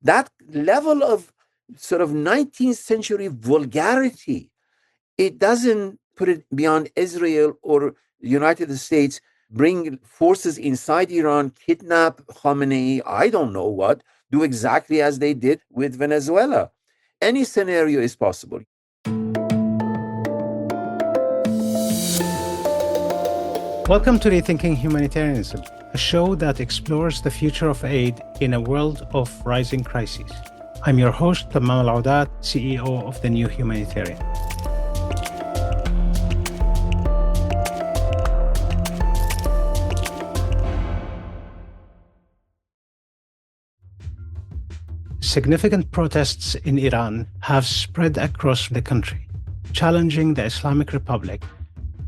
That level of sort of 19th century vulgarity, it doesn't put it beyond Israel or the United States, bring forces inside Iran, kidnap Khamenei, I don't know what, do exactly as they did with Venezuela. Any scenario is possible. Welcome to Rethinking Humanitarianism, a show that explores the future of aid in a world of rising crises. I'm your host, Tammam Aloudat, CEO of the New Humanitarian. Significant protests in Iran have spread across the country, challenging the Islamic Republic.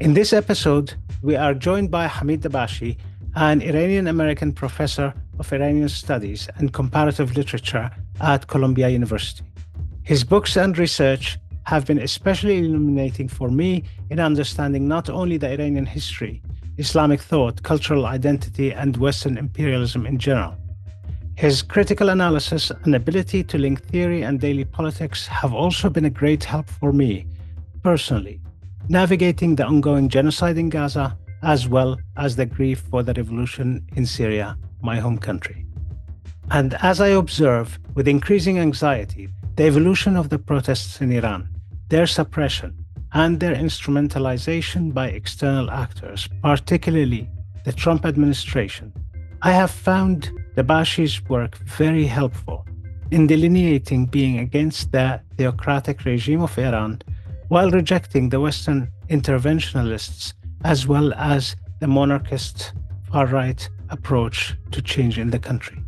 In this episode, we are joined by Hamid Dabashi, an Iranian-American professor of Iranian Studies and Comparative Literature at Columbia University. His books and research have been especially illuminating for me in understanding not only the Iranian history, Islamic thought, cultural identity, and Western imperialism in general. His critical analysis and ability to link theory and daily politics have also been a great help for me, personally, navigating the ongoing genocide in Gaza, as well as the grief for the revolution in Syria, my home country. And as I observe with increasing anxiety the evolution of the protests in Iran, their suppression, and their instrumentalization by external actors, particularly the Trump administration, I have found Dabashi's work very helpful in delineating being against the theocratic regime of Iran while rejecting the Western interventionalists as well as the monarchist far-right approach to change in the country.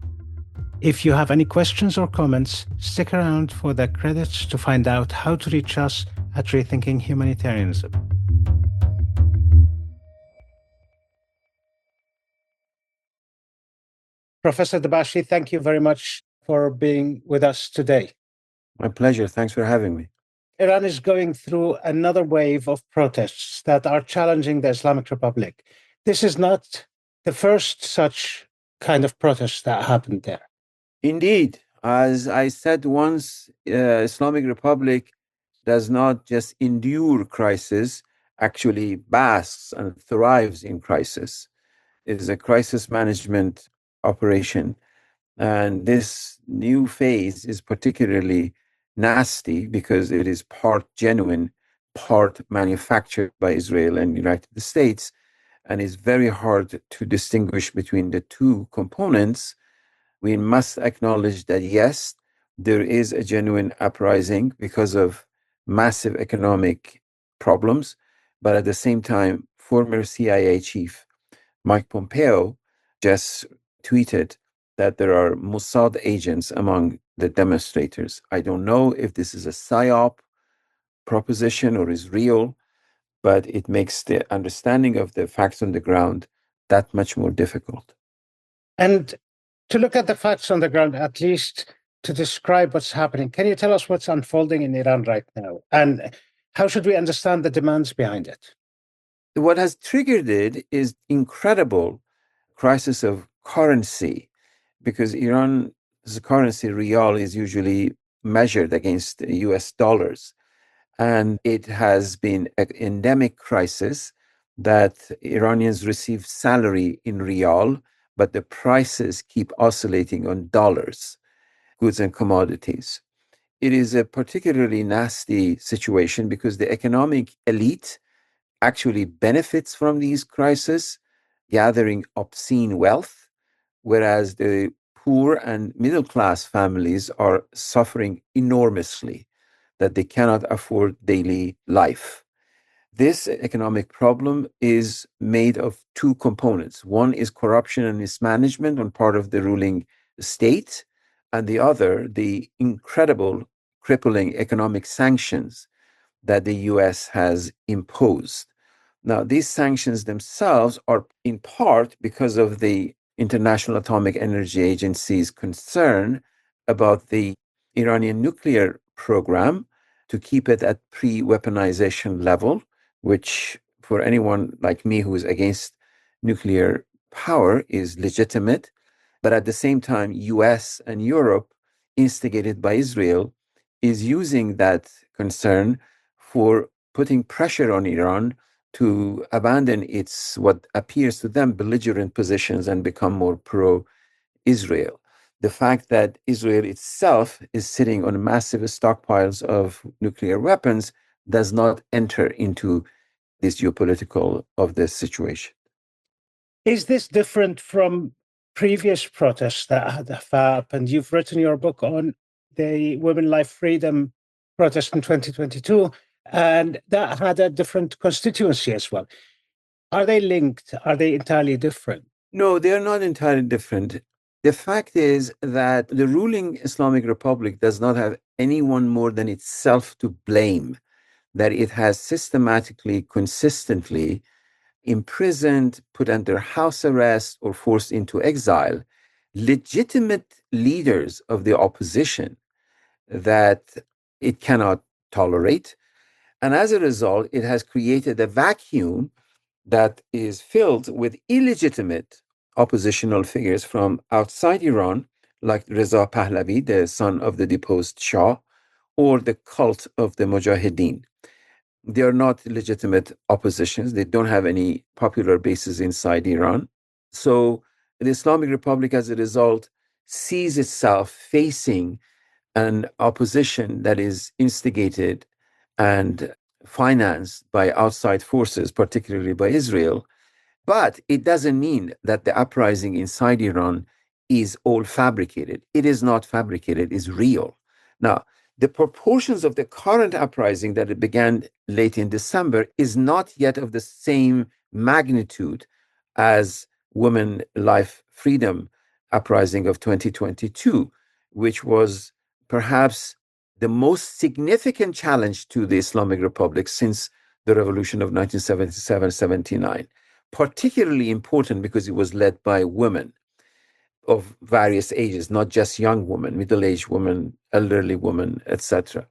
If you have any questions or comments, stick around for the credits to find out how to reach us at Rethinking Humanitarianism. Professor Dabashi, thank you very much for being with us today. My pleasure. Thanks for having me. Iran is going through another wave of protests that are challenging the Islamic Republic. This is not the first such kind of protest that happened there. Indeed. As I said once, Islamic Republic does not just endure crisis, actually basks and thrives in crisis. It is a crisis management operation. And this new phase is particularly nasty because it is part genuine, part manufactured by Israel and the United States, and it's very hard to distinguish between the two components. We must acknowledge that, yes, there is a genuine uprising because of massive economic problems, but at the same time, former CIA chief Mike Pompeo just tweeted that there are Mossad agents among the demonstrators. I don't know if this is a PSYOP proposition or is real, but it makes the understanding of the facts on the ground that much more difficult. And to look at the facts on the ground, at least to describe what's happening, can you tell us what's unfolding in Iran right now? And how should we understand the demands behind it? What has triggered it is incredible crisis of currency, because Iran's currency, rial, is usually measured against US dollars. And it has been an endemic crisis that Iranians receive salary in rial, but the prices keep oscillating on dollars, goods and commodities. It is a particularly nasty situation because the economic elite actually benefits from these crises, gathering obscene wealth, whereas the poor and middle class families are suffering enormously, that they cannot afford daily life. This economic problem is made of two components. One is corruption and mismanagement on part of the ruling state, and the other, the incredible, crippling economic sanctions that the US has imposed. Now, these sanctions themselves are in part because of the International Atomic Energy Agency's concern about the Iranian nuclear program to keep it at pre-weaponization level, which for anyone like me who is against nuclear power is legitimate. But at the same time, US and Europe instigated by Israel, is using that concern for putting pressure on Iran to abandon its what appears to them belligerent positions and become more pro-Israel. The fact that Israel itself is sitting on massive stockpiles of nuclear weapons does not enter into this geopolitical of this situation. Is this different from previous protests that have happened? You've written your book on the Women, Life, Freedom protest in 2022, and that had a different constituency as well. Are they linked? Are they entirely different? No, they are not entirely different. The fact is that the ruling Islamic Republic does not have anyone more than itself to blame, that it has systematically, consistently imprisoned, put under house arrest, or forced into exile legitimate leaders of the opposition that it cannot tolerate. And as a result, it has created a vacuum that is filled with illegitimate oppositional figures from outside Iran, like Reza Pahlavi, the son of the deposed Shah, or the cult of the Mujahideen. They are not legitimate oppositions. They don't have any popular bases inside Iran. So the Islamic Republic, as a result, sees itself facing an opposition that is instigated and financed by outside forces, particularly by Israel. But it doesn't mean that the uprising inside Iran is all fabricated. It is not fabricated, it's real. Now, the proportions of the current uprising that it began late in December is not yet of the same magnitude as Women, Life, Freedom uprising of 2022, which was perhaps the most significant challenge to the Islamic Republic since the revolution of 1977-79. Particularly important because it was led by women of various ages, not just young women, middle-aged women, elderly women, etc.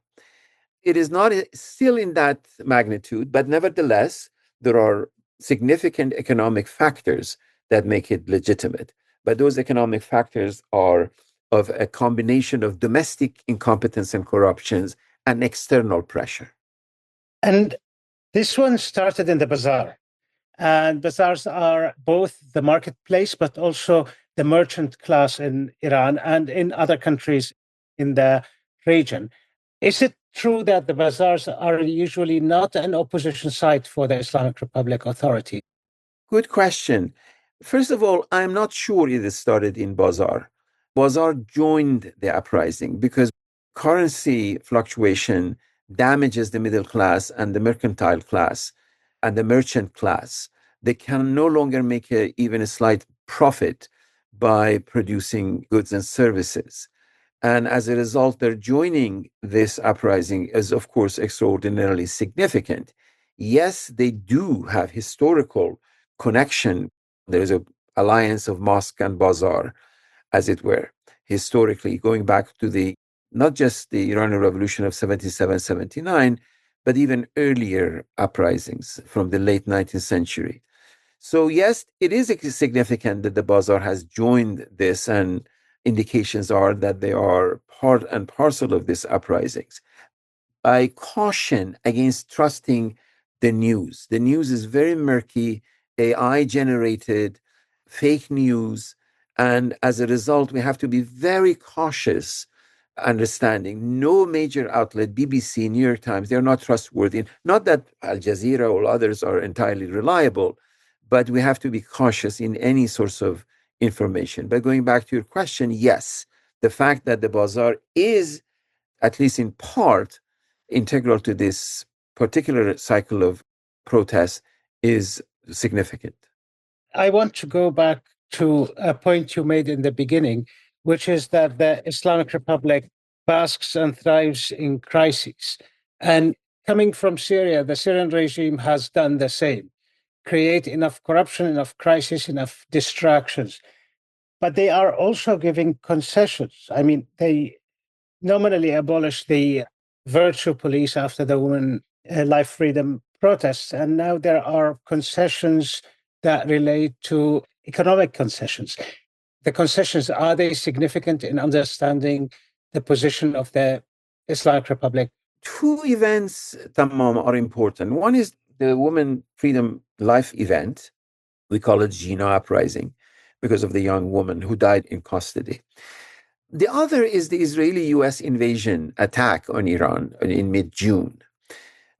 It is not still in that magnitude, but nevertheless, there are significant economic factors that make it legitimate. But those economic factors are of a combination of domestic incompetence and corruptions and external pressure. And this one started in the bazaar. And bazaars are both the marketplace, but also the merchant class in Iran and in other countries in the region. Is it true that the bazaars are usually not an opposition site for the Islamic Republic Authority? Good question. First of all, I'm not sure it started in Bazaar. Bazaar joined the uprising because currency fluctuation damages the middle class and the mercantile class and the merchant class. They can no longer make even a slight profit by producing goods and services. And as a result, their joining this uprising is, of course, extraordinarily significant. Yes, they do have historical connection. There is an alliance of mosque and bazaar, as it were, historically, going back to the not just the Iranian Revolution of 77, 79, but even earlier uprisings from the late 19th century. So, yes, it is significant that the bazaar has joined this, and indications are that they are part and parcel of these uprisings. I caution against trusting the news. The news is very murky, AI generated, fake news. And as a result, we have to be very cautious understanding. No major outlet, BBC, New York Times, they're not trustworthy. Not that Al Jazeera or others are entirely reliable, but we have to be cautious in any source of information. But going back to your question, yes, the fact that the bazaar is, at least in part, integral to this particular cycle of protests is significant. I want to go back to a point you made in the beginning, which is that the Islamic Republic basks and thrives in crises. And coming from Syria, the Syrian regime has done the same: create enough corruption, enough crisis, enough distractions. But they are also giving concessions. I mean, they nominally abolished the virtue police after the Women, Life, Freedom protests. And now there are concessions that relate to economic concessions. The concessions, are they significant in understanding the position of the Islamic Republic? Two events, Tammam, are important. One is the Women Freedom Life event. We call it Jina Uprising because of the young woman who died in custody. The other is the Israeli US invasion attack on Iran in mid June.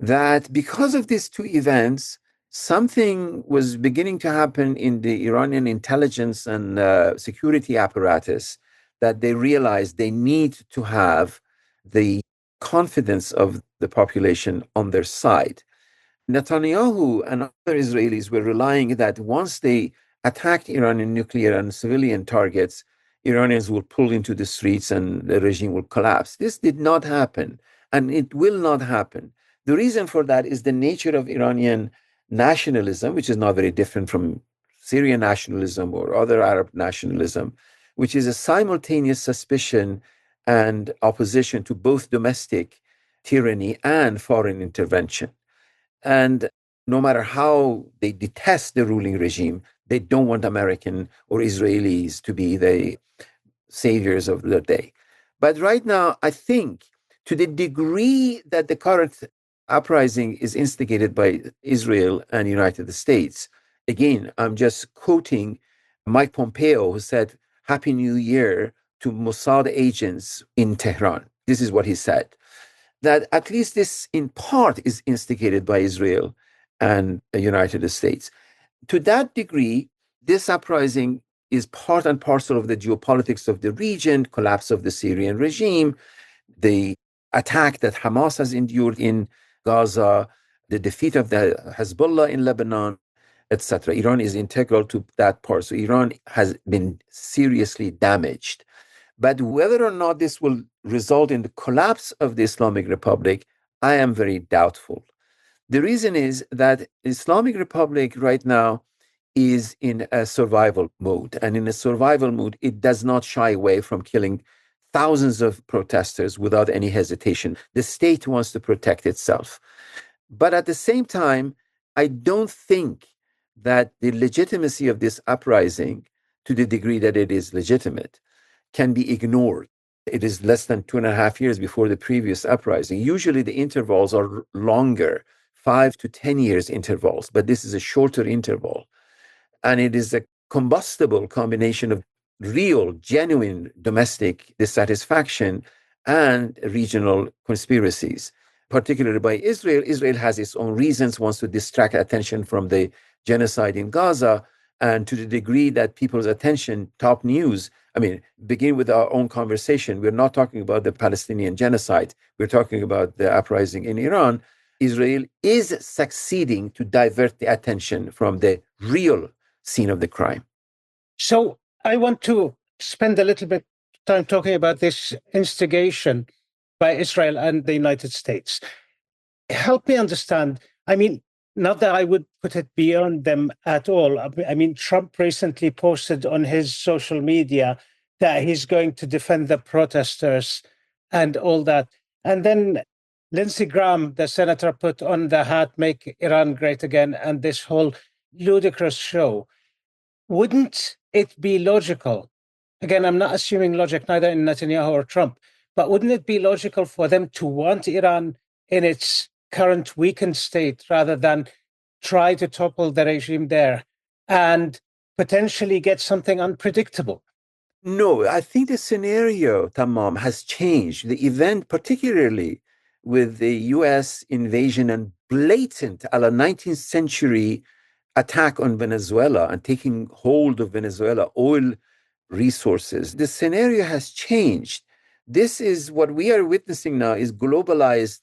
That because of these two events, something was beginning to happen in the Iranian intelligence and security apparatus that they realized they need to have the confidence of the population on their side. Netanyahu and other Israelis were relying that once they attacked Iranian nuclear and civilian targets, Iranians will pull into the streets and the regime will collapse. This did not happen, and it will not happen. The reason for that is the nature of Iranian nationalism, which is not very different from Syrian nationalism or other Arab nationalism, which is a simultaneous suspicion and opposition to both domestic tyranny and foreign intervention. And no matter how they detest the ruling regime, they don't want American or Israelis to be the saviors of the day. But right now, I think to the degree that the current uprising is instigated by Israel and United States, again, I'm just quoting Mike Pompeo, who said, Happy New Year to Mossad agents in Tehran. This is what he said, that at least this in part is instigated by Israel and the United States. To that degree, this uprising is part and parcel of the geopolitics of the region, collapse of the Syrian regime, the attack that Hamas has endured in Gaza, the defeat of the Hezbollah in Lebanon, etc. Iran is integral to that part. So Iran has been seriously damaged. But whether or not this will result in the collapse of the Islamic Republic, I am very doubtful. The reason is that Islamic Republic right now is in a survival mode. And in a survival mode, it does not shy away from killing thousands of protesters without any hesitation. The state wants to protect itself. But at the same time, I don't think that the legitimacy of this uprising, to the degree that it is legitimate, can be ignored. It is less than 2.5 years before the previous uprising. Usually the intervals are longer, 5 to 10 years intervals, but this is a shorter interval. And it is a combustible combination of real, genuine domestic dissatisfaction and regional conspiracies, particularly by Israel. Israel has its own reasons, wants to distract attention from the genocide in Gaza. And to the degree that people's attention, top news, begin with our own conversation. We're not talking about the Palestinian genocide. We're talking about the uprising in Iran. Israel is succeeding to divert the attention from the real scene of the crime. So I want to spend a little bit of time talking about this instigation by Israel and the United States. Help me understand. Not that I would put it beyond them at all. Trump recently posted on his social media that he's going to defend the protesters and all that. And then Lindsey Graham, the senator, put on the hat, Make Iran Great Again, and this whole ludicrous show. Wouldn't it be logical? Again, I'm not assuming logic neither in Netanyahu or Trump, but wouldn't it be logical for them to want Iran in its current weakened state rather than try to topple the regime there and potentially get something unpredictable? No, I think the scenario, Tammam, has changed. The event, particularly with the US invasion and blatant, a la 19th century attack on Venezuela and taking hold of Venezuela oil resources, the scenario has changed. This is what we are witnessing now is globalized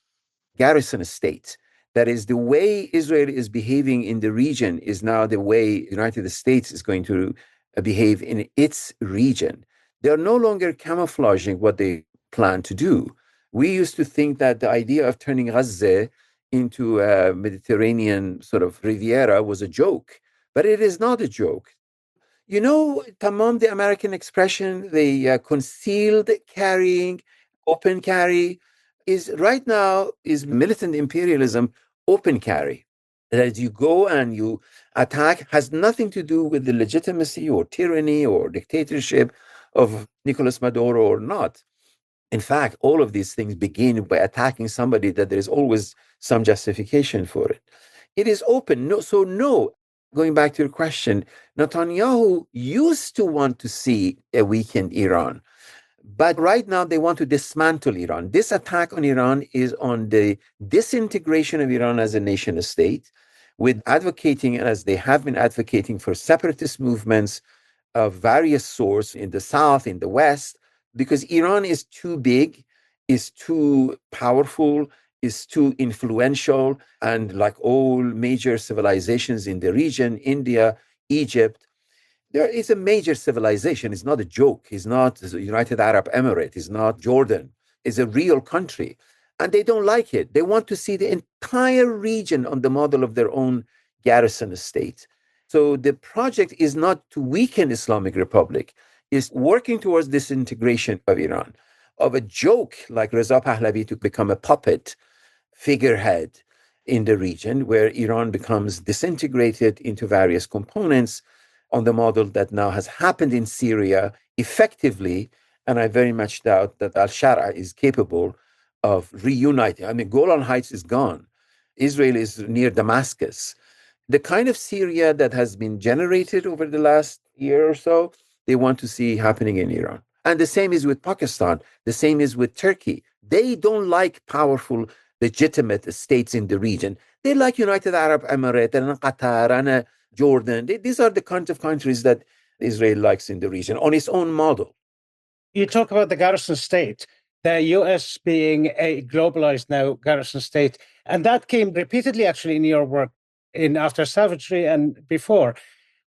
garrison state. That is, the way Israel is behaving in the region is now the way the United States is going to behave in its region. They are no longer camouflaging what they plan to do. We used to think that the idea of turning Gaza into a Mediterranean sort of Riviera was a joke, but it is not a joke. You know, Tammam, the American expression, the concealed carrying, open carry, is right now is militant imperialism open carry. That you go and you attack has nothing to do with the legitimacy or tyranny or dictatorship of Nicolas Maduro or not. In fact, all of these things begin by attacking somebody that there is always some justification for it. It is open. No, so no, going back to your question, Netanyahu used to want to see a weakened Iran. But right now, they want to dismantle Iran. This attack on Iran is on the disintegration of Iran as a nation state, with advocating, as they have been advocating, for separatist movements of various sorts in the South, in the West, because Iran is too big, is too powerful, is too influential. And like all major civilizations in the region, India, Egypt, there is a major civilization. It's not a joke. It's not the United Arab Emirates. It's not Jordan. It's a real country. And they don't like it. They want to see the entire region on the model of their own garrison state. So the project is not to weaken Islamic Republic, it's working towards disintegration of Iran, of a joke like Reza Pahlavi to become a puppet figurehead in the region where Iran becomes disintegrated into various components on the model that now has happened in Syria effectively. And I very much doubt that al-Shara is capable of reuniting. I mean, Golan Heights is gone. Israel is near Damascus. The kind of Syria that has been generated over the last year or so, they want to see happening in Iran. And the same is with Pakistan. The same is with Turkey. They don't like powerful, legitimate states in the region. They like United Arab Emirates and Qatar and Jordan. These are the kinds of countries that Israel likes in the region on its own model. You talk about the garrison state, the US being a globalized now garrison state, and that came repeatedly actually in your work in After Savagery and before.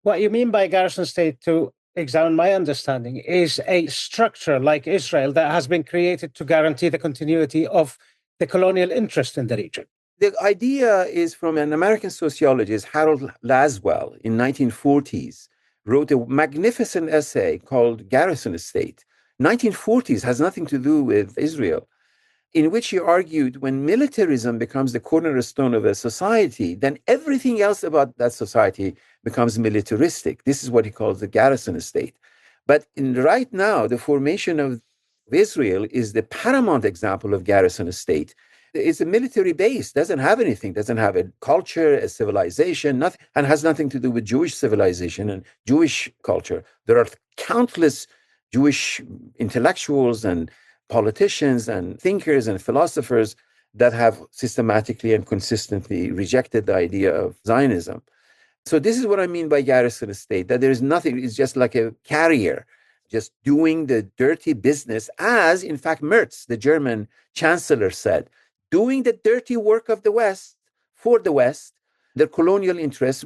What you mean by garrison state, to examine my understanding, is a structure like Israel that has been created to guarantee the continuity of the colonial interest in the region. The idea is from an American sociologist, Harold Laswell, in 1940s, wrote a magnificent essay called Garrison State. 1940s has nothing to do with Israel, in which he argued when militarism becomes the cornerstone of a society, then everything else about that society becomes militaristic. This is what he calls the garrison state. But right now, the formation of Israel is the paramount example of garrison state. It's a military base, doesn't have anything, doesn't have a culture, a civilization, nothing, and has nothing to do with Jewish civilization and Jewish culture. There are countless Jewish intellectuals and politicians and thinkers and philosophers that have systematically and consistently rejected the idea of Zionism. So this is what I mean by garrison state, that there is nothing, it's just like a carrier, just doing the dirty business, as in fact Merz, the German chancellor, said, doing the dirty work of the West for the West, their colonial interests.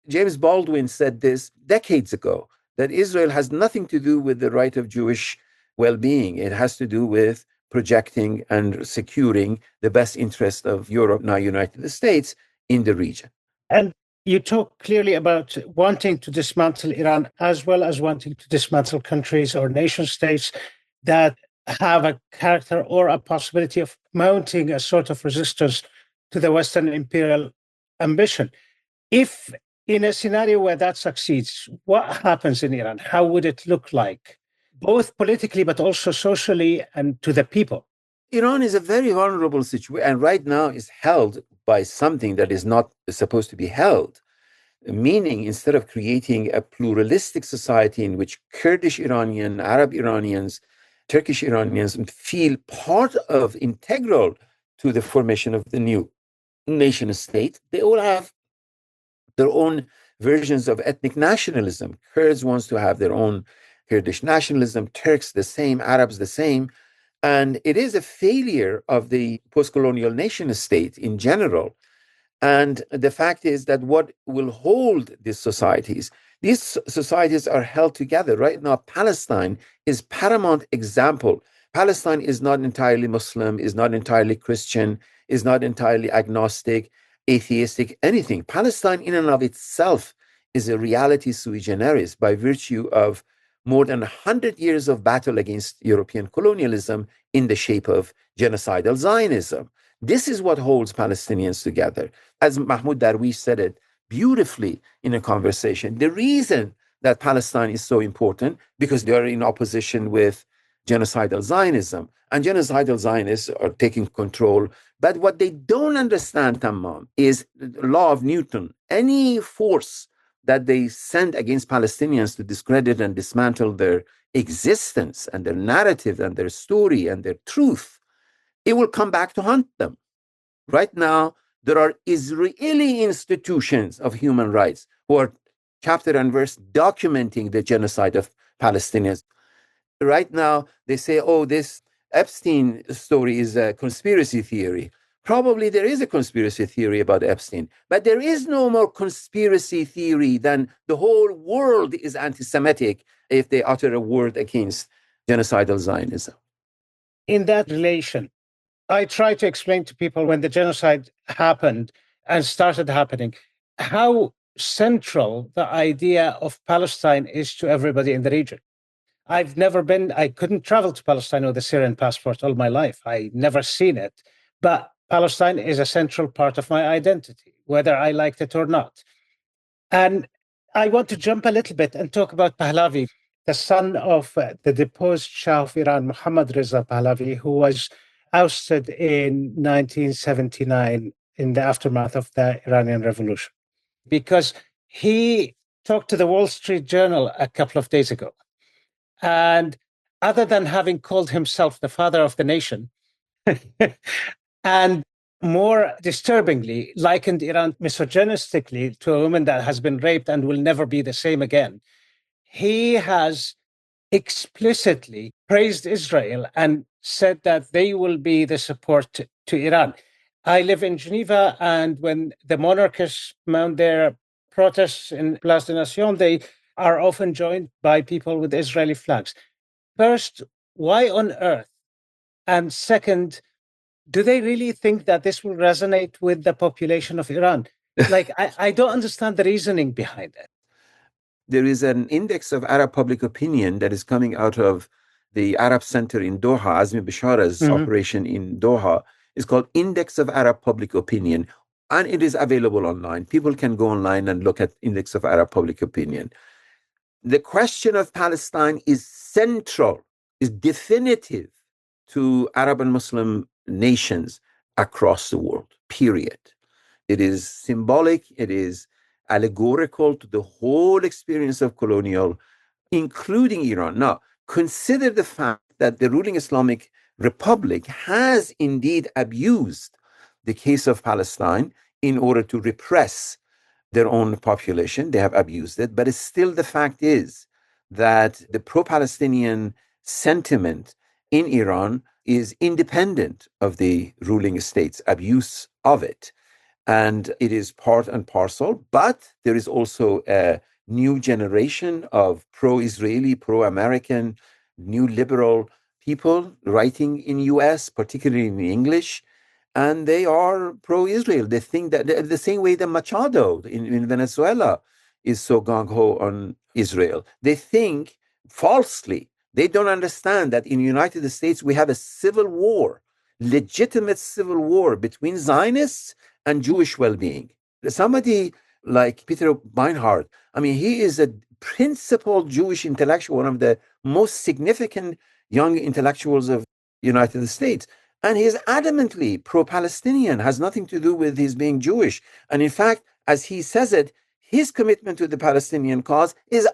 James Baldwin said this decades ago, that Israel has nothing to do with the right of Jewish well-being. It has to do with projecting and securing the best interest of Europe, now United States, in the region. And you talk clearly about wanting to dismantle Iran as well as wanting to dismantle countries or nation states that have a character or a possibility of mounting a sort of resistance to the Western imperial ambition. If in a scenario where that succeeds, what happens in Iran? How would it look like, both politically but also socially and to the people? Iran is a very vulnerable situation, and right now is held by something that is not supposed to be held. Meaning, instead of creating a pluralistic society in which Kurdish Iranian, Arab Iranians, Turkish Iranians feel part of, integral to the formation of the new nation state, they all have their own versions of ethnic nationalism. Kurds wants to have their own Kurdish nationalism, Turks the same, Arabs the same. And it is a failure of the post-colonial nation state in general. And the fact is that what will hold these societies are held together. Right now, Palestine is paramount example. Palestine is not entirely Muslim, is not entirely Christian, is not entirely agnostic, atheistic, anything. Palestine in and of itself is a reality sui generis by virtue of more than 100 years of battle against European colonialism in the shape of genocidal Zionism. This is what holds Palestinians together. As Mahmoud Darwish said it beautifully in a conversation, the reason that Palestine is so important, because they are in opposition with genocidal Zionism. And genocidal Zionists are taking control. But what they don't understand, Tammam, is the law of Newton. Any force that they send against Palestinians to discredit and dismantle their existence and their narrative and their story and their truth, it will come back to haunt them. Right now, there are Israeli institutions of human rights who are chapter and verse documenting the genocide of Palestinians. Right now, they say, oh, this Epstein story is a conspiracy theory. Probably there is a conspiracy theory about Epstein, but there is no more conspiracy theory than the whole world is anti-Semitic if they utter a word against genocidal Zionism. In that relation, I try to explain to people when the genocide happened and started happening, how central the idea of Palestine is to everybody in the region. I couldn't travel to Palestine with a Syrian passport all my life. I never seen it. But Palestine is a central part of my identity, whether I liked it or not. And I want to jump a little bit and talk about Pahlavi, the son of the deposed Shah of Iran, Mohammad Reza Pahlavi, who was ousted in 1979 in the aftermath of the Iranian Revolution, because he talked to the Wall Street Journal a couple of days ago. And other than having called himself the father of the nation, and more disturbingly, likened Iran misogynistically to a woman that has been raped and will never be the same again, he has explicitly praised Israel and said that they will be the support to Iran. I live in Geneva, and when the monarchists mount their protests in Place des Nations, they are often joined by people with Israeli flags. First, why on earth? And second, do they really think that this will resonate with the population of Iran? Like, I don't understand the reasoning behind it. There is an index of Arab public opinion that is coming out of the Arab Center in Doha. Azmi Bishara's operation in Doha is called Index of Arab Public Opinion, and it is available online. People can go online and look at Index of Arab Public Opinion. The question of Palestine is central, is definitive to Arab and Muslim nations across the world, period. It is symbolic, it is allegorical to the whole experience of colonial, including Iran. Now, consider the fact that the ruling Islamic Republic has indeed abused the case of Palestine in order to repress their own population. They have abused it, but still the fact is that the pro-Palestinian sentiment in Iran is independent of the ruling state's abuse of it. And it is part and parcel, but there is also a new generation of pro-Israeli, pro-American, new liberal people writing in US, particularly in English, and they are pro-Israel. They think that the same way that Machado in Venezuela is so gung-ho on Israel. They think falsely. They don't understand that in the United States we have a civil war, legitimate civil war between Zionists and Jewish well-being. Somebody like Peter Beinart, I mean, he is a principled Jewish intellectual, one of the most significant young intellectuals of the United States. And he is adamantly pro-Palestinian, has nothing to do with his being Jewish. And in fact, as he says it, his commitment to the Palestinian cause is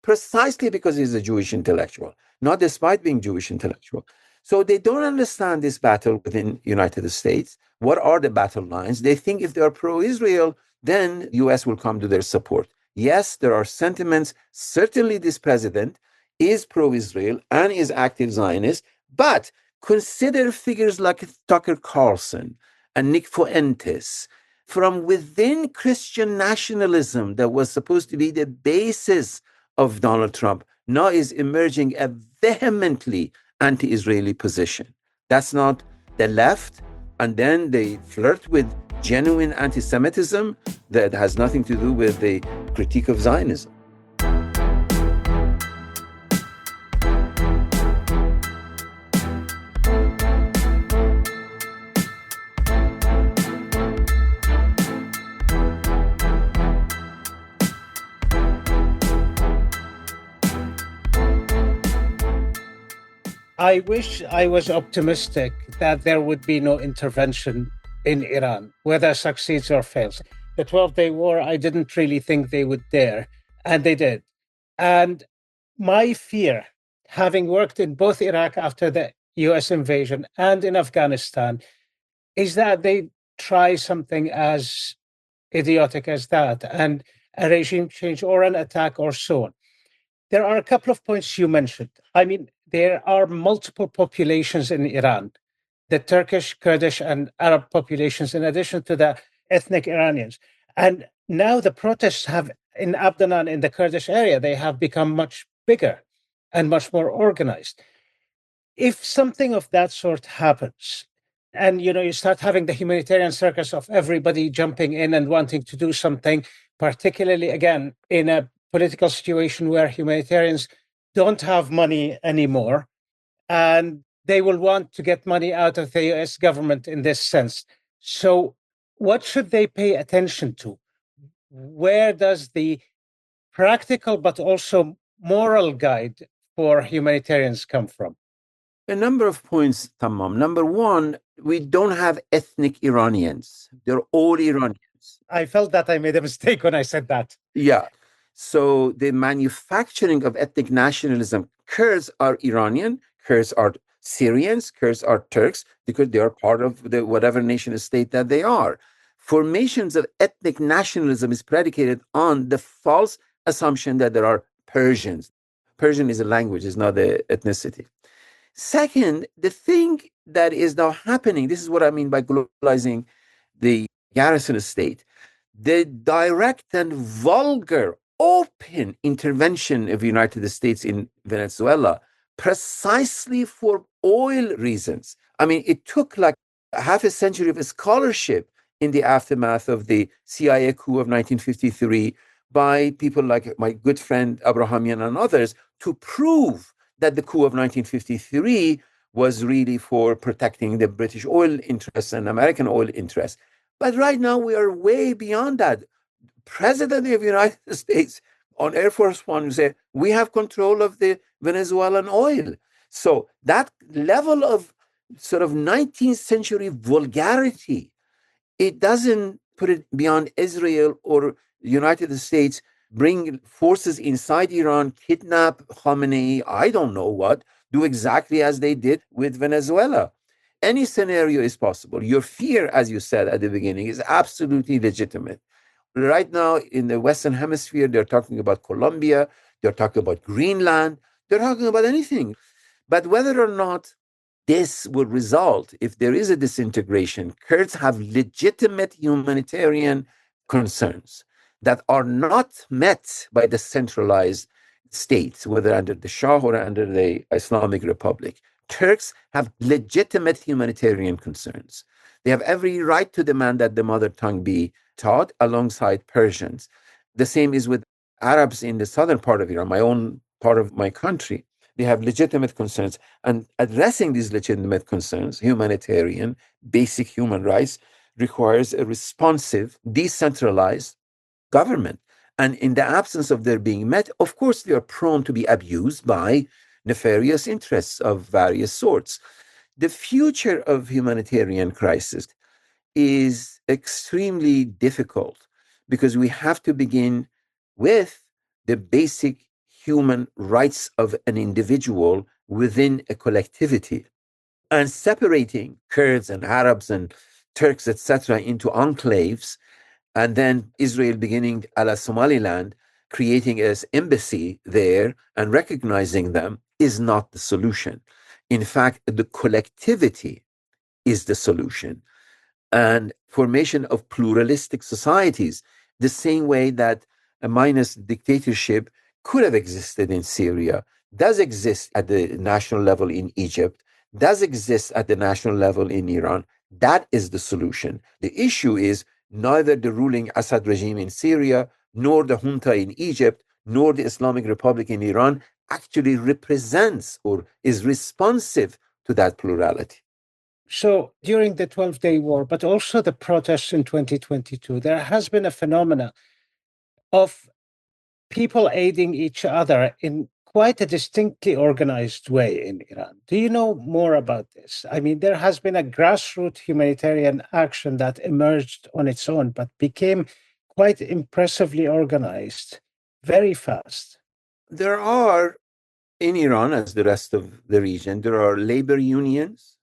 precisely because he's a Jewish intellectual, not despite being Jewish intellectual. So they don't understand this battle within the United States. What are the battle lines? They think if they are pro-Israel, then the US will come to their support. Yes, there are sentiments. Certainly this president is pro-Israel and is active Zionist, but consider figures like Tucker Carlson and Nick Fuentes from within Christian nationalism that was supposed to be the basis of Donald Trump, now is emerging a vehemently anti-Israeli position. That's not the left. And then they flirt with genuine anti-Semitism that has nothing to do with the critique of Zionism. I wish I was optimistic that there would be no intervention in Iran, whether succeeds or fails. The 12-day war, I didn't really think they would dare, and they did. And my fear, having worked in both Iraq after the US invasion and in Afghanistan, is that they try something as idiotic as that and a regime change or an attack or so on. There are a couple of points you mentioned. I mean, there are multiple populations in Iran, the Turkish, Kurdish, and Arab populations, in addition to the ethnic Iranians. And now the protests have, in Abdanan, in the Kurdish area, they have become much bigger and much more organized. If something of that sort happens, and you start having the humanitarian circus of everybody jumping in and wanting to do something, particularly again in a political situation where humanitarians don't have money anymore, and they will want to get money out of the US government in this sense. So, what should they pay attention to? Where does the practical but also moral guide for humanitarians come from? A number of points, Tammam. Number one, we don't have ethnic Iranians. They're all Iranians. I felt that I made a mistake when I said that. Yeah. So the manufacturing of ethnic nationalism, Kurds are Iranian, Kurds are Syrians, Kurds are Turks, because they are part of the whatever nation state that they are. Formations of ethnic nationalism is predicated on the false assumption that there are Persians. Persian is a language, it's not an ethnicity. Second, the thing that is now happening, this is what I mean by globalizing the garrison state, the direct and vulgar, open intervention of the United States in Venezuela, precisely for oil reasons. I mean, it took like half a century of scholarship in the aftermath of the CIA coup of 1953 by people like my good friend Abrahamian and others to prove that the coup of 1953 was really for protecting the British oil interests and American oil interests. But right now we are way beyond that. President of the United States on Air Force One said, we have control of the Venezuelan oil. So that level of sort of 19th century vulgarity, it doesn't put it beyond Israel or the United States bring forces inside Iran, kidnap Khamenei, I don't know what, do exactly as they did with Venezuela. Any scenario is possible. Your fear, as you said at the beginning, is absolutely legitimate. Right now in the Western Hemisphere, they're talking about Colombia, they're talking about Greenland, they're talking about anything. But whether or not this will result, if there is a disintegration, Kurds have legitimate humanitarian concerns that are not met by the centralized states, whether under the Shah or under the Islamic Republic. Turks have legitimate humanitarian concerns. They have every right to demand that the mother tongue be taught alongside Persians. The same is with Arabs in the southern part of Iran, my own part of my country. They have legitimate concerns. And addressing these legitimate concerns, humanitarian, basic human rights, requires a responsive, decentralized government. And in the absence of their being met, of course, they are prone to be abused by nefarious interests of various sorts. The future of humanitarian crisis is extremely difficult because we have to begin with the basic human rights of an individual within a collectivity, and separating Kurds and Arabs and Turks, etc., into enclaves, and then Israel beginning a la Somaliland, creating an embassy there and recognizing them is not the solution. In fact, the collectivity is the solution. And formation of pluralistic societies, the same way that a minus dictatorship could have existed in Syria, does exist at the national level in Egypt, does exist at the national level in Iran. That is the solution. The issue is neither the ruling Assad regime in Syria, nor the junta in Egypt, nor the Islamic Republic in Iran actually represents or is responsive to that plurality. So during the 12-day war, but also the protests in 2022, there has been a phenomena of people aiding each other in quite a distinctly organized way in Iran. Do you know more about this? I mean, there has been a grassroots humanitarian action that emerged on its own, but became quite impressively organized very fast. There are, in Iran, as the rest of the region, there are labor unions,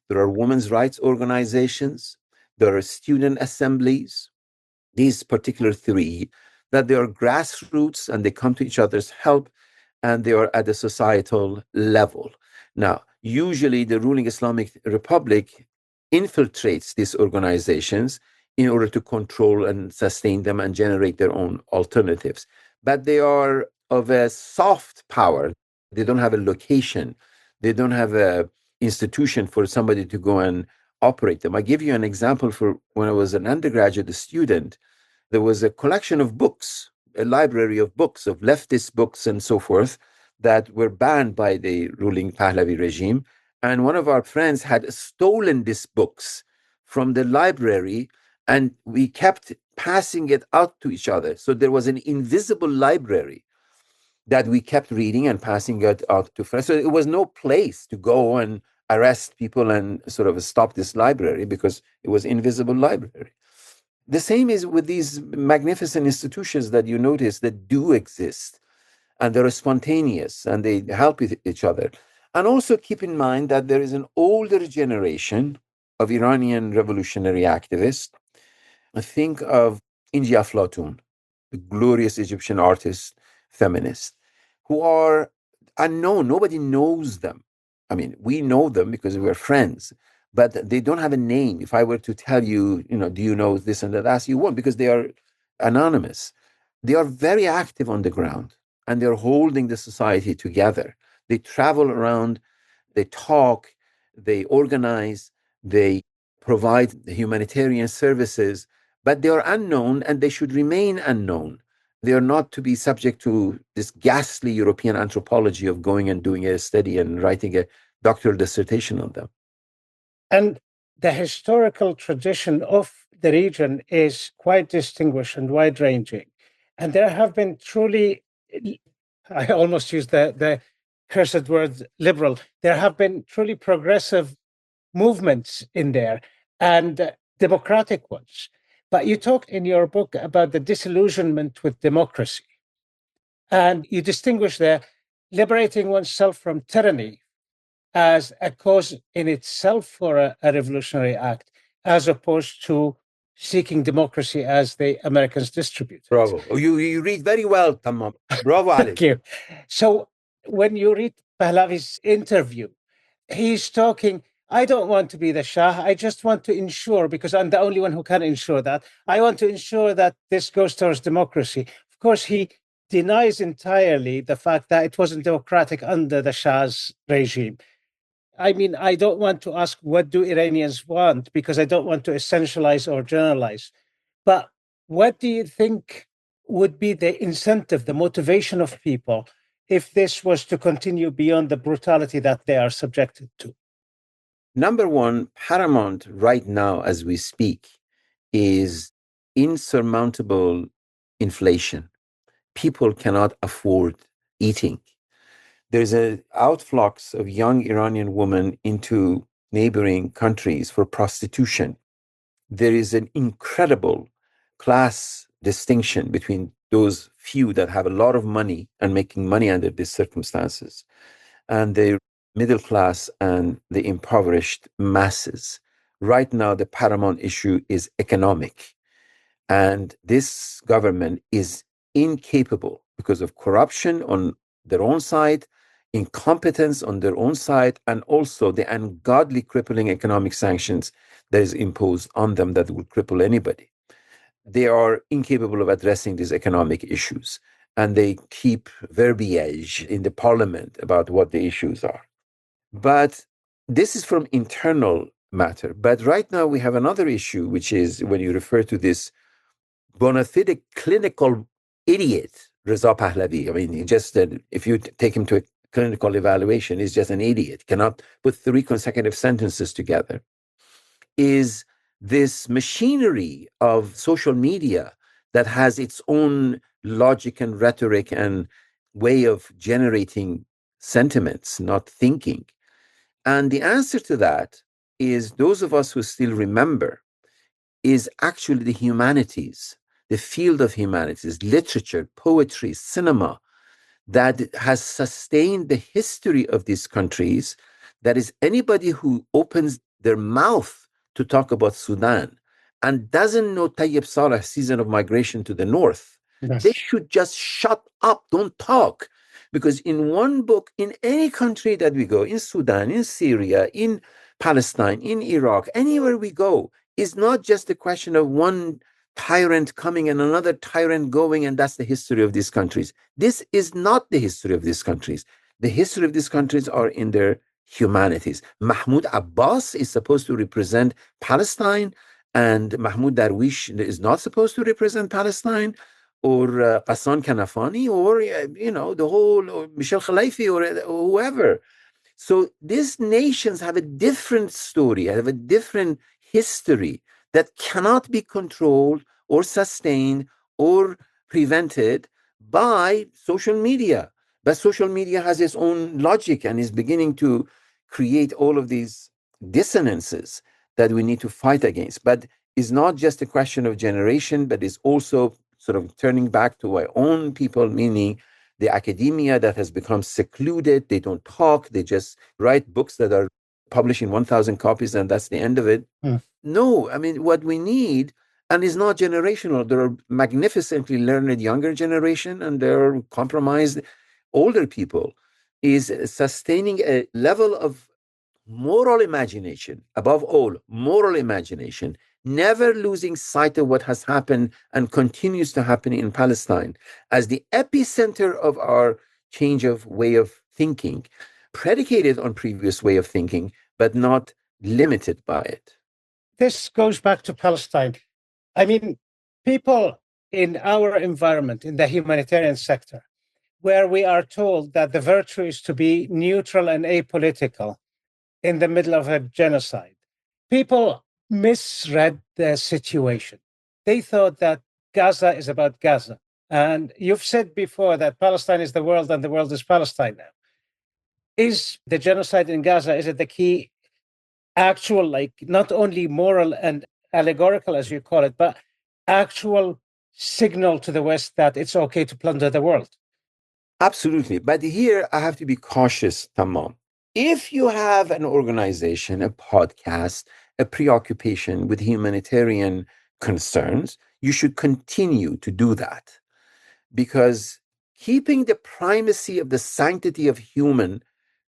there are women's rights organizations, there are student assemblies, these particular three, that they are grassroots and they come to each other's help and they are at the societal level. Now, usually the ruling Islamic Republic infiltrates these organizations in order to control and sustain them and generate their own alternatives. But they are of a soft power. They don't have a location. They don't have a institution for somebody to go and operate them. I give you an example. For when I was an undergraduate student, there was a collection of books, a library of books, of leftist books and so forth, that were banned by the ruling Pahlavi regime. And one of our friends had stolen these books from the library, and we kept passing it out to each other. So there was an invisible library that we kept reading and passing it out to friends. So it was no place to go and arrest people and sort of stop this library because it was invisible library. The same is with these magnificent institutions that you notice that do exist, and they're spontaneous and they help each other. And also keep in mind that there is an older generation of Iranian revolutionary activists. Think of India Aflatun, the glorious Egyptian artist, feminist, who are unknown. Nobody knows them. I mean, we know them because we're friends, but they don't have a name. If I were to tell you, do you know this and that, you won't, because they are anonymous. They are very active on the ground and they're holding the society together. They travel around, they talk, they organize, they provide humanitarian services, but they are unknown and they should remain unknown. They are not to be subject to this ghastly European anthropology of going and doing a study and writing a doctoral dissertation on them. And the historical tradition of the region is quite distinguished and wide ranging. And there have been truly, I almost use the cursed word liberal, there have been truly progressive movements in there and democratic ones. But you talk in your book about the disillusionment with democracy. And you distinguish there liberating oneself from tyranny as a cause in itself for a revolutionary act, as opposed to seeking democracy as the Americans distributed. Bravo. Oh, you read very well, Tammam. Bravo, Ali. Thank you. So when you read Pahlavi's interview, he's talking, I don't want to be the Shah. I just want to ensure, because I'm the only one who can ensure that, I want to ensure that this goes towards democracy. Of course, he denies entirely the fact that it wasn't democratic under the Shah's regime. I mean, I don't want to ask what do Iranians want, because I don't want to essentialize or generalize. But what do you think would be the incentive, the motivation of people if this was to continue beyond the brutality that they are subjected to? Number one, paramount right now as we speak is insurmountable inflation. People cannot afford eating. There's an outflux of young Iranian women into neighboring countries for prostitution. There is an incredible class distinction between those few that have a lot of money and making money under these circumstances and the middle class and the impoverished masses. Right now, the paramount issue is economic. And this government is incapable because of corruption on their own side, incompetence on their own side, and also the ungodly crippling economic sanctions that is imposed on them that will cripple anybody. They are incapable of addressing these economic issues, and they keep verbiage in the parliament about what the issues are. But this is from internal matter. But right now we have another issue, which is when you refer to this bona fide clinical idiot, Reza Pahlavi. I mean, if you take him to a clinical evaluation, he's just an idiot, cannot put 3 consecutive sentences together, is this machinery of social media that has its own logic and rhetoric and way of generating sentiments, not thinking. And the answer to that is those of us who still remember is actually the humanities, the field of humanities, literature, poetry, cinema, that has sustained the history of these countries. That is, anybody who opens their mouth to talk about Sudan and doesn't know Tayyip Saleh's season of migration to the north, they Yes. should just shut up, don't talk. Because in one book, in any country that we go, in Sudan, in Syria, in Palestine, in Iraq, anywhere we go, is not just a question of one tyrant coming and another tyrant going, and that's the history of these countries. This is not the history of these countries. The history of these countries are in their humanities. Mahmoud Abbas is supposed to represent Palestine, and Mahmoud Darwish is not supposed to represent Palestine, or Hassan Kanafani, or the whole, or Michel Khalifi, or whoever. So these nations have a different story, have a different history that cannot be controlled or sustained or prevented by social media. But social media has its own logic and is beginning to create all of these dissonances that we need to fight against. But it's not just a question of generation, but it's also sort of turning back to our own people, meaning the academia that has become secluded. They don't talk. They just write books that are published in 1,000 copies, and that's the end of it. Mm. No, I mean, what we need, and it's not generational. There are magnificently learned younger generation, and there are compromised older people, is sustaining a level of moral imagination, above all, moral imagination, never losing sight of what has happened and continues to happen in Palestine as the epicenter of our change of way of thinking, predicated on previous way of thinking, but not limited by it. This goes back to Palestine. I mean, people in our environment, in the humanitarian sector, where we are told that the virtue is to be neutral and apolitical in the middle of a genocide, people misread the situation. They thought that Gaza is about Gaza. And you've said before that Palestine is the world and the world is Palestine now. Is the genocide in Gaza, is it the key actual, like not only moral and allegorical, as you call it, but actual signal to the West that it's okay to plunder the world? Absolutely. But here I have to be cautious, Tammam. If you have an organization, a podcast, a preoccupation with humanitarian concerns, you should continue to do that, because keeping the primacy of the sanctity of human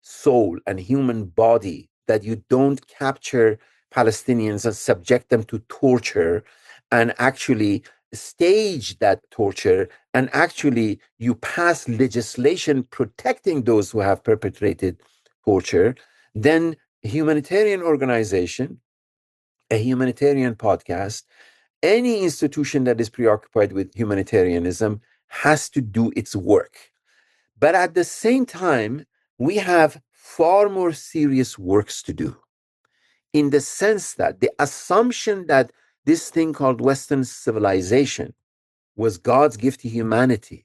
soul and human body, that you don't capture Palestinians and subject them to torture and actually stage that torture, and actually you pass legislation protecting those who have perpetrated torture, then a humanitarian organization, a humanitarian podcast, any institution that is preoccupied with humanitarianism has to do its work. But at the same time, we have far more serious works to do, in the sense that the assumption that this thing called Western civilization was God's gift to humanity,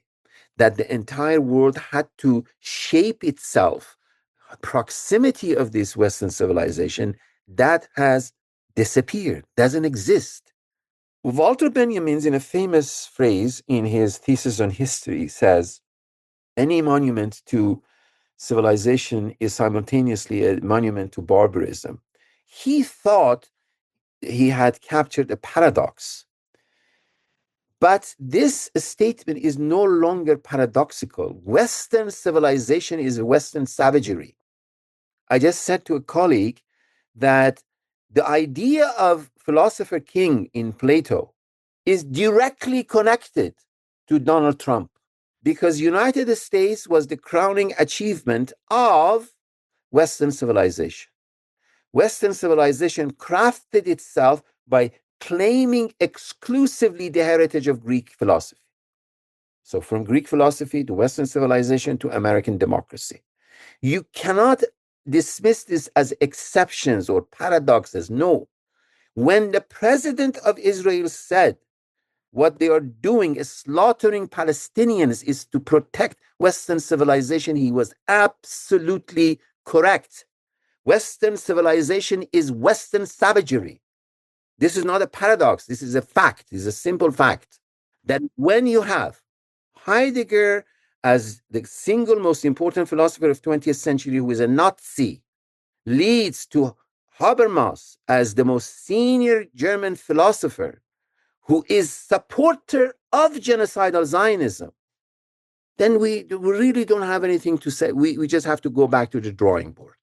that the entire world had to shape itself, proximity of this Western civilization, that has disappeared, doesn't exist. Walter Benjamin, in a famous phrase in his thesis on history, says any monument to civilization is simultaneously a monument to barbarism. He thought he had captured a paradox. But this statement is no longer paradoxical. Western civilization is Western savagery. I just said to a colleague that the idea of philosopher king in Plato is directly connected to Donald Trump, because United States was the crowning achievement of Western civilization. Western civilization crafted itself by claiming exclusively the heritage of Greek philosophy. So from Greek philosophy to Western civilization to American democracy. You cannot dismiss this as exceptions or paradoxes. No. When the president of Israel said what they are doing is slaughtering Palestinians is to protect Western civilization. He was absolutely correct. Western civilization is Western savagery. This is not a paradox. This is a fact. This is a simple fact that when you have Heidegger as the single most important philosopher of 20th century, who is a Nazi, leads to Habermas as the most senior German philosopher who is supporter of genocidal Zionism, then we really don't have anything to say. We just have to go back to the drawing board.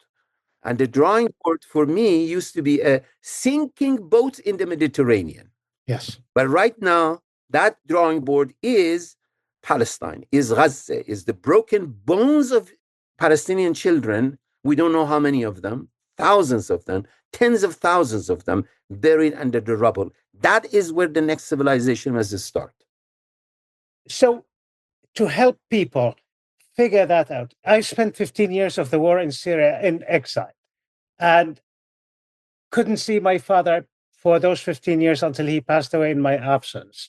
And the drawing board for me used to be a sinking boat in the Mediterranean. Yes. But right now, that drawing board is Palestine, is Gaza, is the broken bones of Palestinian children. We don't know how many of them, thousands of them, tens of thousands of them buried under the rubble. That is where the next civilization has to start. So, to help people figure that out, I spent 15 years of the war in Syria in exile and couldn't see my father for those 15 years until he passed away in my absence.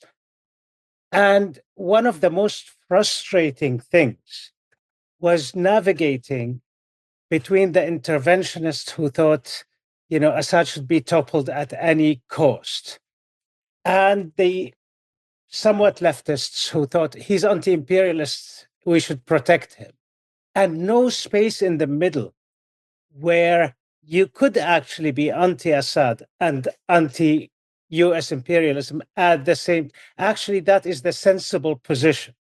And one of the most frustrating things was navigating between the interventionists who thought, Assad should be toppled at any cost, and the somewhat leftists who thought he's anti-imperialist, we should protect him, and no space in the middle where you could actually be anti-Assad and anti-US imperialism at the same. Actually, that is the sensible position.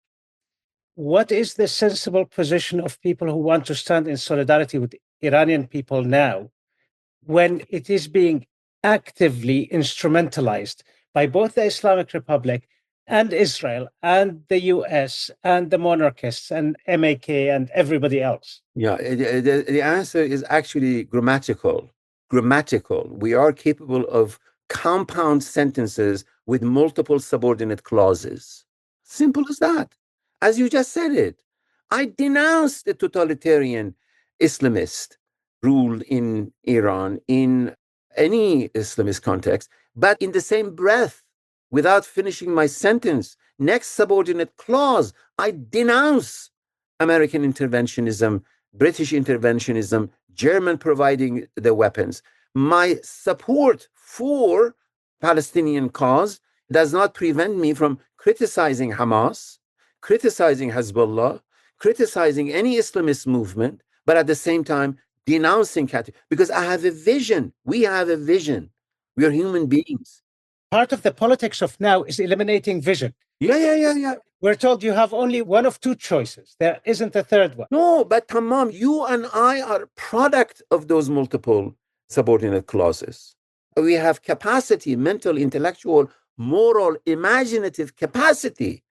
What is the sensible position of people who want to stand in solidarity with Iranian people now, when it is being actively instrumentalized by both the Islamic Republic and Israel and the US and the monarchists and MAK and everybody else? Yeah, the answer is actually grammatical. Grammatical. We are capable of compound sentences with multiple subordinate clauses. Simple as that. As you just said it. I denounce the totalitarian Islamist rule in Iran, in any Islamist context, but in the same breath, without finishing my sentence, next subordinate clause, I denounce American interventionism, British interventionism, German providing the weapons. My support for Palestinian cause does not prevent me from criticizing Hamas, criticizing Hezbollah, criticizing any Islamist movement, but at the same time denouncing because I have a vision. We have a vision. We are human beings. Part of the politics of now is eliminating vision. Yeah. We're told you have only one of two choices. There isn't a third one. No, but Tammam, you and I are product of those multiple subordinate clauses. We have capacity, mental, intellectual, moral, imaginative capacity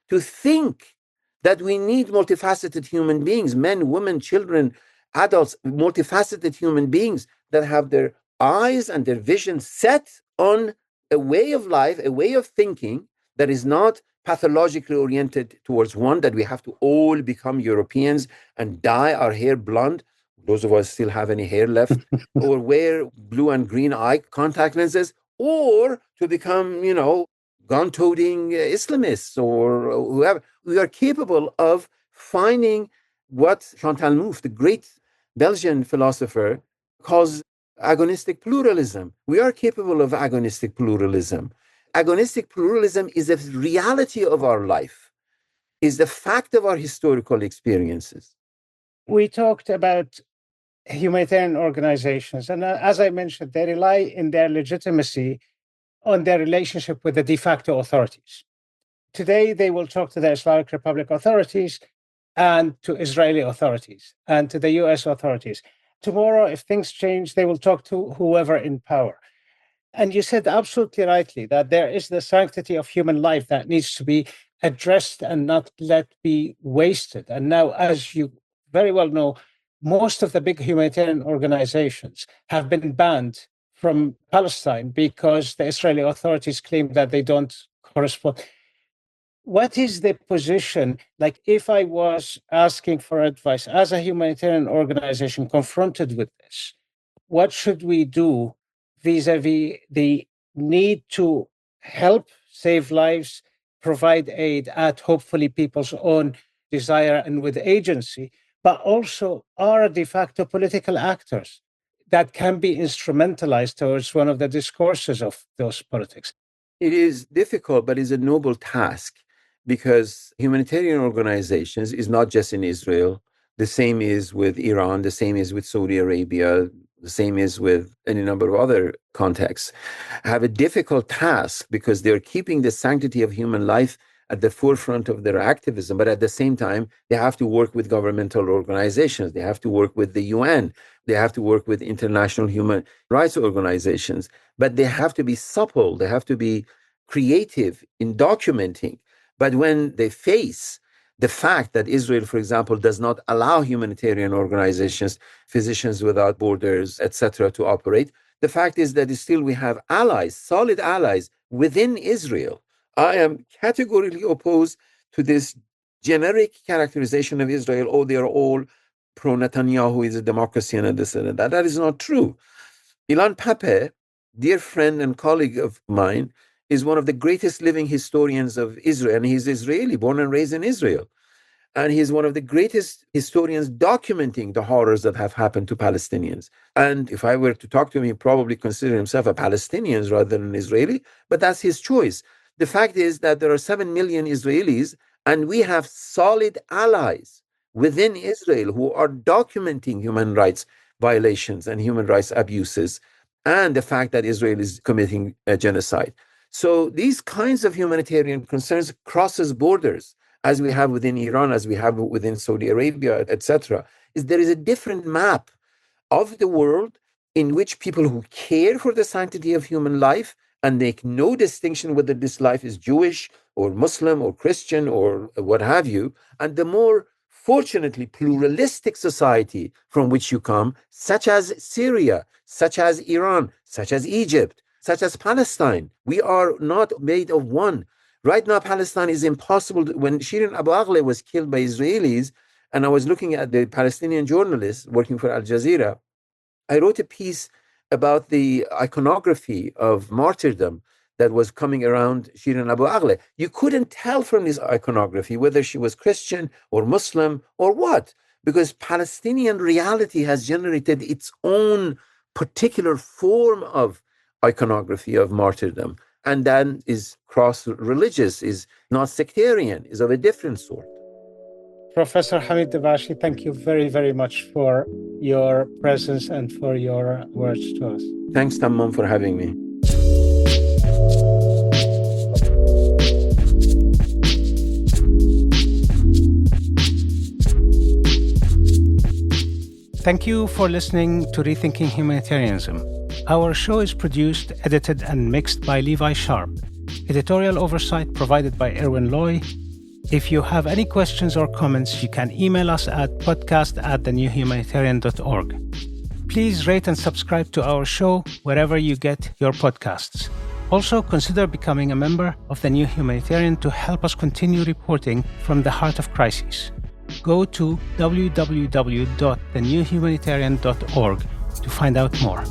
to think that we need multifaceted human beings, men, women, children, adults, multifaceted human beings that have their eyes and their vision set on a way of life, a way of thinking that is not pathologically oriented towards one, that we have to all become Europeans and dye our hair blonde, those of us still have any hair left, or wear blue and green eye contact lenses, or to become, gun-toting Islamists or whoever. We are capable of finding what Chantal Mouffe, the great Belgian philosopher, calls agonistic pluralism. We are capable of agonistic pluralism. Agonistic pluralism is a reality of our life, is the fact of our historical experiences. We talked about humanitarian organizations, and as I mentioned, they rely in their legitimacy on their relationship with the de facto authorities. Today, they will talk to the Islamic Republic authorities and to Israeli authorities and to the US authorities. Tomorrow, if things change, they will talk to whoever in power. And you said absolutely rightly that there is the sanctity of human life that needs to be addressed and not let be wasted. And now, as you very well know, most of the big humanitarian organizations have been banned from Palestine because the Israeli authorities claim that they don't correspond. What is the position? Like, if I was asking for advice as a humanitarian organization confronted with this, what should we do vis-a-vis the need to help save lives, provide aid at hopefully people's own desire and with agency, but also are de facto political actors that can be instrumentalized towards one of the discourses of those politics. It is difficult, but it's a noble task because humanitarian organizations is not just in Israel. The same is with Iran, the same is with Saudi Arabia, the same is with any number of other contexts, have a difficult task because they're keeping the sanctity of human life at the forefront of their activism. But at the same time, they have to work with governmental organizations. They have to work with the UN. They have to work with international human rights organizations. But they have to be supple. They have to be creative in documenting. But when they face the fact that Israel, for example, does not allow humanitarian organizations, Physicians Without Borders, etc., to operate, the fact is that still we have allies, solid allies within Israel. I am categorically opposed to this generic characterization of Israel. Oh, they are all pro-Netanyahu, is a democracy and this and that. That is not true. Ilan Pappé, dear friend and colleague of mine, is one of the greatest living historians of Israel, and he's Israeli, born and raised in Israel. And he's one of the greatest historians documenting the horrors that have happened to Palestinians. And if I were to talk to him, he'd probably consider himself a Palestinian rather than an Israeli, but that's his choice. The fact is that there are 7 million Israelis, and we have solid allies within Israel who are documenting human rights violations and human rights abuses, and the fact that Israel is committing a genocide. So these kinds of humanitarian concerns crosses borders, as we have within Iran, as we have within Saudi Arabia, etc. There is a different map of the world in which people who care for the sanctity of human life and make no distinction whether this life is Jewish or Muslim or Christian or what have you, and the more fortunately pluralistic society from which you come, such as Syria, such as Iran, such as Egypt, such as Palestine. We are not made of one. Right now, Palestine is impossible. When Shirin Abu Akleh was killed by Israelis, and I was looking at the Palestinian journalists working for Al Jazeera, I wrote a piece about the iconography of martyrdom that was coming around Shirin Abu Akleh. You couldn't tell from this iconography whether she was Christian or Muslim or what, because Palestinian reality has generated its own particular form of iconography of martyrdom, and then is cross-religious, is not sectarian, is of a different sort. Professor Hamid Dabashi, thank you very, very much for your presence and for your words to us. Thanks, Tammam, for having me. Thank you for listening to Rethinking Humanitarianism. Our show is produced, edited, and mixed by Levi Sharp. Editorial oversight provided by Erwin Loy. If you have any questions or comments, you can email us at podcast@thenewhumanitarian.org. Please rate and subscribe to our show wherever you get your podcasts. Also, consider becoming a member of The New Humanitarian to help us continue reporting from the heart of crises. Go to www.thenewhumanitarian.org to find out more.